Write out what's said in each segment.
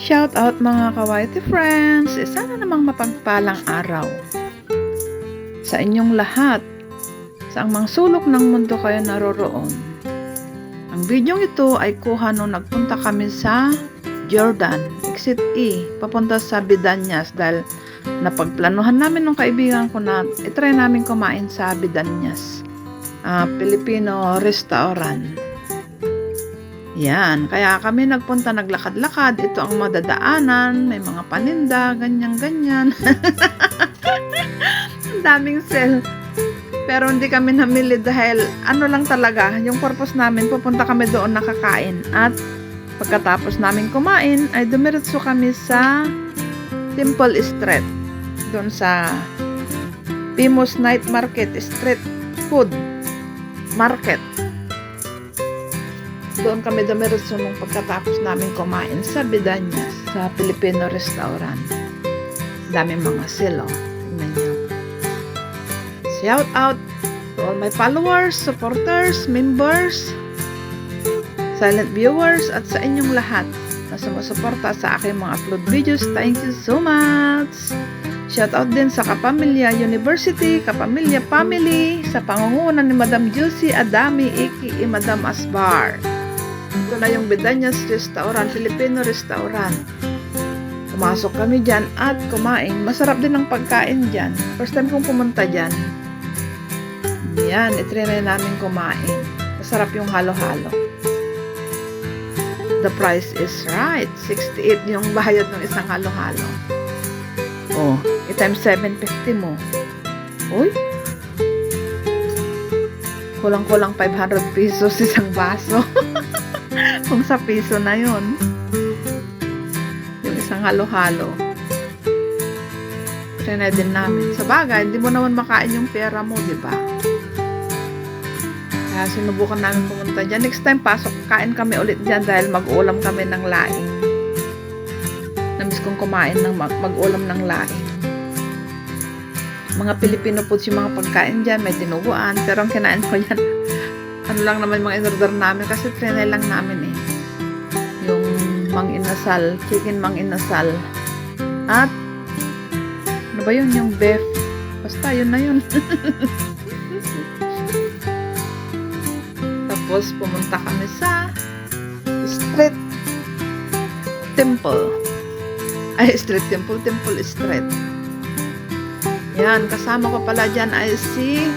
Shout out mga kawaiti friends! Sana namang mapagpalang araw sa inyong lahat, sa ang mga sulok ng mundo kayo naroroon. Ang video ito ay kuha nung nagpunta kami sa Jordan, Exit E, papunta sa Bidanyas dahil napagplanuhan namin ng kaibigan ko na itry namin kumain sa Bidanyas, Filipino restaurant. Yan, kaya kami nagpunta, naglakad-lakad. Ito ang madadaanan, may mga paninda, ganyan-ganyan. Ang daming sale. Pero hindi kami namili dahil ano lang talaga, yung purpose namin, pupunta kami doon nakakain. At pagkatapos namin kumain, ay dumiretso kami sa Temple Street. Doon sa famous night market, street food market. Doon kami dumiretso nung pagkatapos namin kumain sa Bidanyas, sa Filipino restaurant. Daming mga silo. Tingnan nyo. Shout out to all my followers, supporters, members, silent viewers, at sa inyong lahat na sumusuporta sa aking mga upload videos. Thank you so much! Shout out din sa Kapamilya University, Kapamilya Family, sa pangunguna ni Madam Juicy Adami, aka Madam Asbar. Ito na yung Bidanyas Restaurant, Filipino restaurant. Pumasok kami dyan at kumain. Masarap din ang pagkain dyan. First time kong pumunta dyan. Yan, itrinay namin kumain. Masarap yung halo-halo. The price is right. 68 yung bayad ng isang halo-halo. Oh, i-times 750 mo. Uy! Kulang-kulang 500 pesos isang baso. Kung sa piso na yun. Yung isang halo-halo. Trinay din namin. Sa bagay, hindi mo naman makain yung pera mo, di ba? Kaya sinubukan namin pumunta dyan. Next time, pasok, kain kami ulit dyan dahil mag-ulam kami ng laing. Namiss kong kumain ng mag-ulam ng laing. Mga Filipino foods yung mga pagkain dyan. May dinuguan. Pero ang kinain ko yan, ano lang naman mga in-order namin kasi trinay lang namin eh. Yung mang-inasal, chicken mang-inasal. At ano ba yun? Yung beef. Basta yun na yun. Tapos pumunta kami sa Street Temple. Ay, Street Temple, Temple Street. Yan, kasama ko pala dyan ay si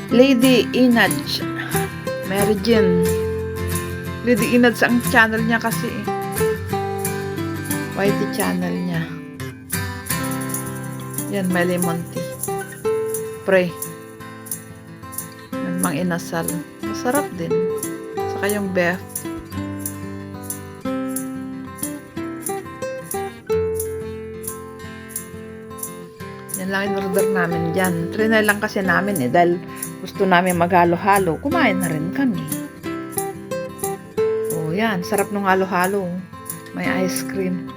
Lady Inaj, Mary Jean. Lady Inaj ang channel niya kasi YT channel niya. Yan, may lemon tea. Pray. Mang inasal. Masarap din. Saka yung beef. Yan lang in-order namin dyan. Trinay lang kasi namin eh. Dahil gusto namin maghalo-halo. Kumain na rin kami. Oh, yan. Sarap ng halo-halo. May ice cream.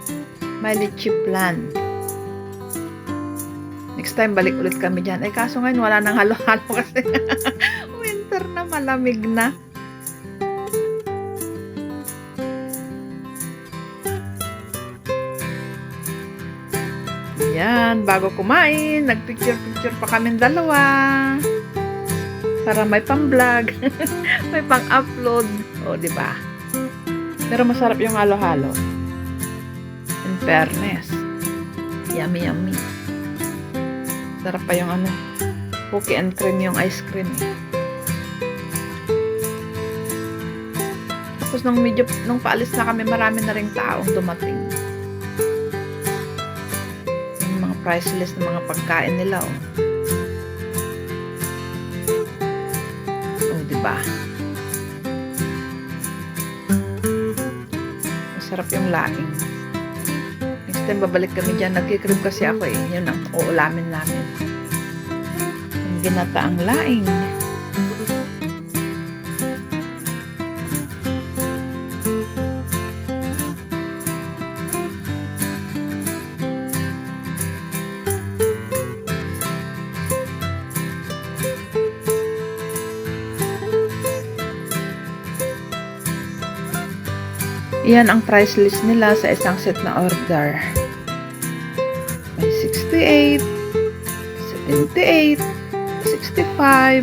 May leche flan. Next time, balik ulit kami dyan. Eh, kaso ngayon, wala nang halo-halo kasi winter na, malamig na. Yan, bago kumain, nagpicture-picture pa kaming dalawa. Para may pang-vlog, may pang-upload. O, diba? Pero masarap yung halo-halo. In fairness. Yummy, yummy. Sarap pa yung ano, cookie and cream yung ice cream. Tapos nung paalis na kami, marami na ring taong dumating. Price list ng mga pagkain nila, oh. Oh, diba? Masarap yung laing. Next time, babalik kami dyan. Nagkikrib kasi ako eh. Yun ang uulamin namin. Yung ginataang laing. Iyan ang price list nila sa isang set na order. May 68, 78, 65.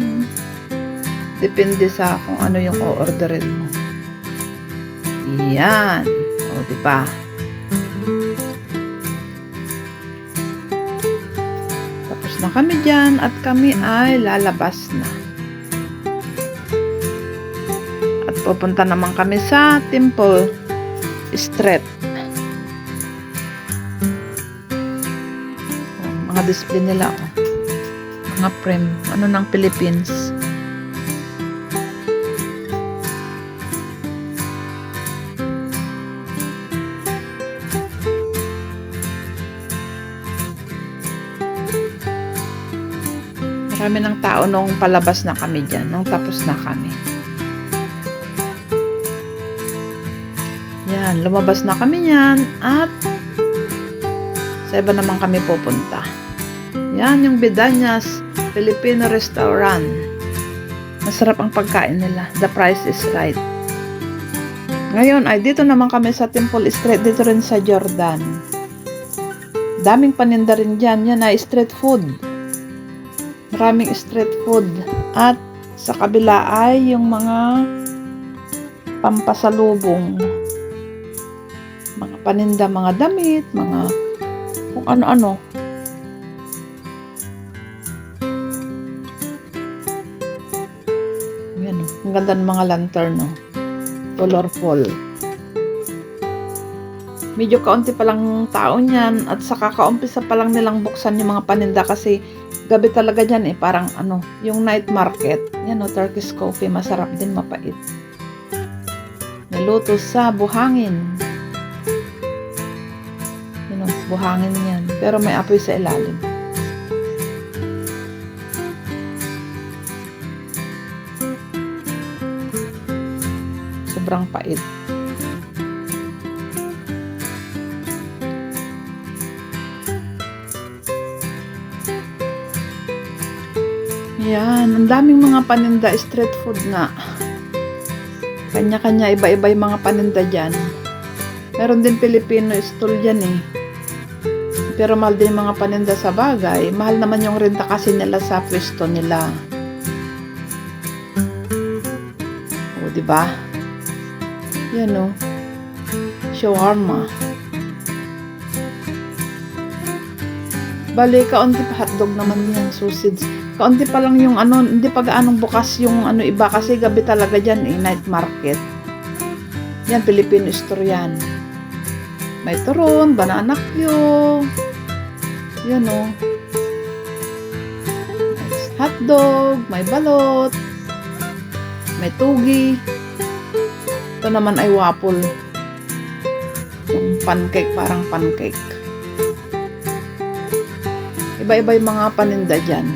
Depende sa kung ano yung o-orderin mo. Iyan. O, diba? Tapos na kami dyan at kami ay lalabas na. At pupunta naman kami sa Temple Street. O, mga display nila. O. Mga frame. Ano ng Philippines. Marami ng tao nung palabas na kami dyan, nung tapos na kami. Yan, lumabas na kami yan at sa iba naman kami pupunta. Yan yung Bedanyas Filipino Restaurant. Masarap ang pagkain nila. The price is right. Ngayon ay dito naman kami sa Temple Street, dito rin sa Jordan. Daming paninda rin dyan. Yan ay street food. Maraming street food. At sa kabila ay yung mga pampasalubong. Mga paninda, mga damit, mga kung ano-ano. Yan, ang ganda ng mga lantern, no? Colorful. Medyo kaunti pa lang tao niyan at saka kaumpisa pa lang nilang buksan yung mga paninda kasi gabi talaga dyan parang ano, yung night market. Yan o, Turkish coffee, masarap din, mapait. Niluto sa buhangin. Yan o, buhangin yan. Pero may apoy sa ilalim. Sobrang pait. Yan, ang daming mga paninda, street food nga. Kanya-kanya, iba-iba yung mga paninda dyan. Meron din Filipino stall dyan eh. Pero mahal din yung mga paninda sa bagay. Mahal naman yung renta kasi nila sa pwesto nila. O, diba? Yan o. Shawarma. Bali, kaunti pa hotdog naman yan, sausage. Kaunti pa lang yung ano, hindi pa gaanong bukas yung ano iba kasi gabi talaga dyan night market. Yan, Filipino store yan. May turon, banana Q. Yan o. Hotdog, may balot. May tugi. Ito naman ay waffle. Yung pancake, parang pancake. Iba-iba yung mga paninda dyan.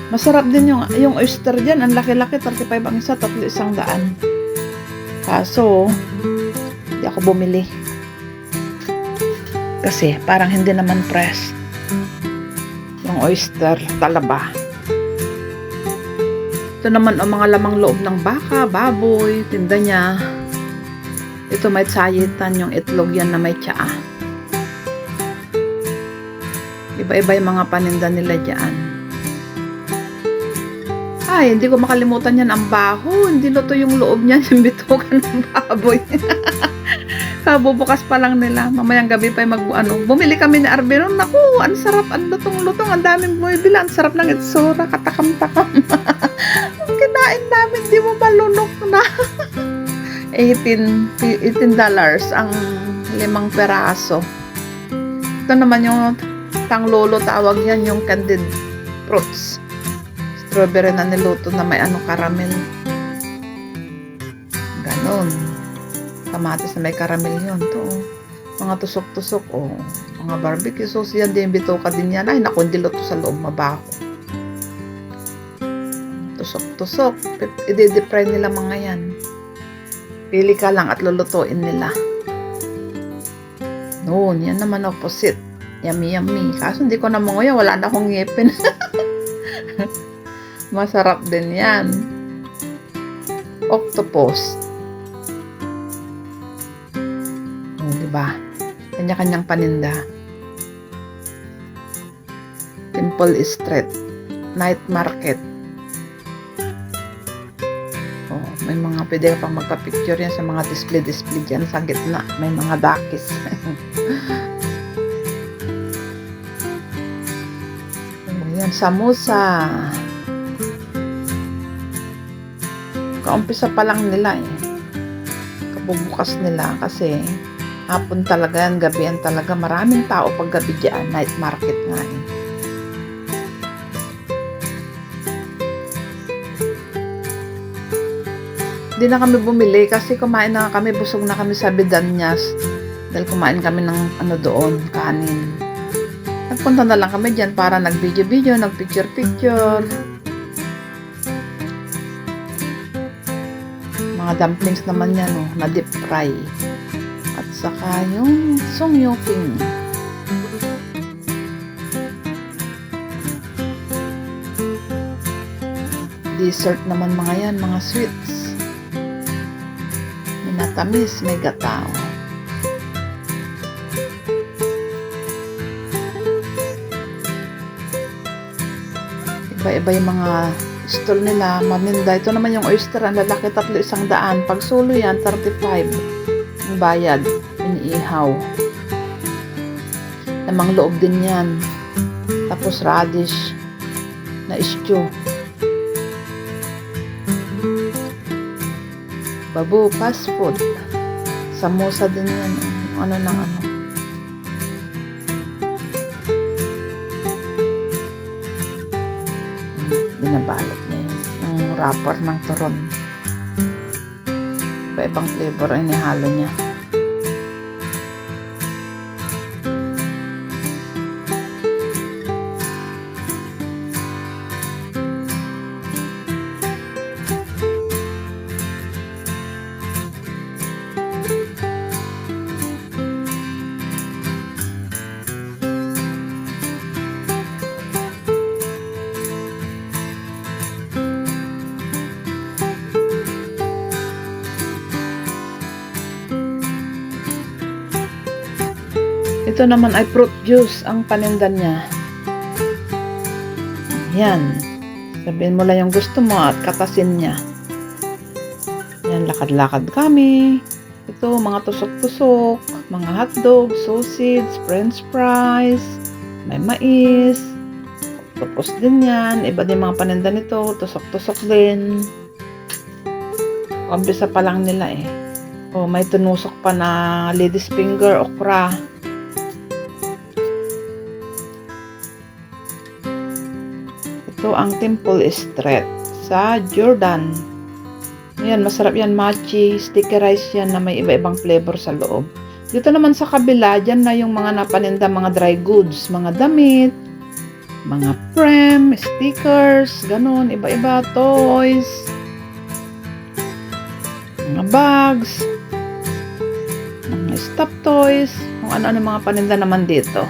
Masarap din yung oyster dyan. Ang laki-laki, 35 ang isa, 300. Kaso, hindi ako bumili. Kasi parang hindi naman fresh. Yung oyster, talaba. Ito naman ang mga lamang loob ng baka, baboy, tinda niya. Ito may tsayitan, yung itlog yan na may tsaa. Iba-iba yung mga paninda nila dyan. Ay, hindi ko makalimutan yan, ang baho. Hindi luto yung loob niyan, yung bitukan ng baboy. Kabubukas pa lang nila. Mamayang gabi pa yung bumili kami ni Arbino. Naku, ang sarap, ang lutong-lutong, ang daming bumibili. Ang sarap ng itsura, katakam-takam. Ang kinain namin, di mo malunok na. $18 ang 5 peraso. Ito naman yung tanglolo tawag yan, yung candied fruits. Strawberry na niluto na may caramel. Ganon. Kamatis na may caramel yun. Ito, mga tusok-tusok. Mga barbecue sauce yan. Din bitoka din yan. Ay, naku, hindi luto sa loob. Mabaho. Tusok-tusok. I-deep fry nila mga yan. Pili ka lang at lulutuin nila. Noon, yan naman opposite. Yummy, yummy. Kaso hindi ko na manguya. Wala na akong ngipin. Masarap din yan. Octopus. ba? Kanya-kanyang paninda. Temple Street Night Market. Oh, may mga pwede ka pang magpa-picture yan sa mga display dyan sa gitna. May mga dakis. Ayan, samosa. Kaumpisa pa lang nila eh. Kabubukas nila kasi hapon talaga yan, gabihan talaga. Maraming tao pag gabi dyan. Night market nga eh. Hindi na kami bumili kasi kumain na kami, busog na kami sa Vidanias dahil kumain kami ng doon, kanin. Nagpunta na lang kami dyan para nag-video-video, nag-picture-picture. Mga dumplings naman yan, oh, na deep fry. At saka yung songyoping. Dessert naman mga yan, mga sweets. Minatamis, may gatao. Iba-iba yung mga stall nila, maminda. Ito naman yung oyster, ang lalaki, 300. Pag solo yan, 35. Ang bayad, iniihaw. Namang loob din yan. Tapos radish na stew. Babu, fast food. Samosa din yan. Ano ng ano. Binabalot niya yun. Yung wrapper ng turon. Iba-ibang flavor ang inihalo niya. Ito naman ay fruit juice ang paninda niya. Yan. Sabihin mo lang yung gusto mo at katasin niya. Yan, lakad-lakad kami. Ito, mga tusok-tusok, mga hotdog, sausage, french fries, may mais. Tapos din yan. Iba din mga paninda nito. Tusok-tusok din. Umpisa pa lang nila eh. Oh, may tunusok pa na lady's finger, okra. Ito ang Temple Street sa Jordan. Ayan, masarap yan, mochi, sticky rice yan na may iba-ibang flavor sa loob. Dito naman sa kabila, dyan na yung mga napaninda, mga dry goods, mga damit, mga frame, stickers, ganun, iba-iba, toys, mga bags, mga stuffed toys, kung ano-ano mga paninda naman dito.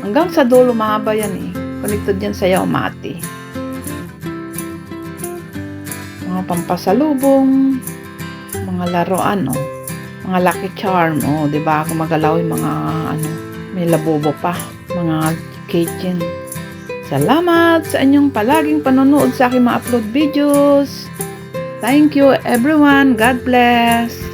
Hanggang sa dulo, mahaba yan eh. Connected yan sa Yaumati. Mga pampasalubong, mga laruan, oh. Mga lucky charm, oh, 'di ba? Kung magalaw yung mga may labubo pa, mga kitchen. Salamat sa inyong palaging panonood sa aking mga upload videos. Thank you everyone. God bless.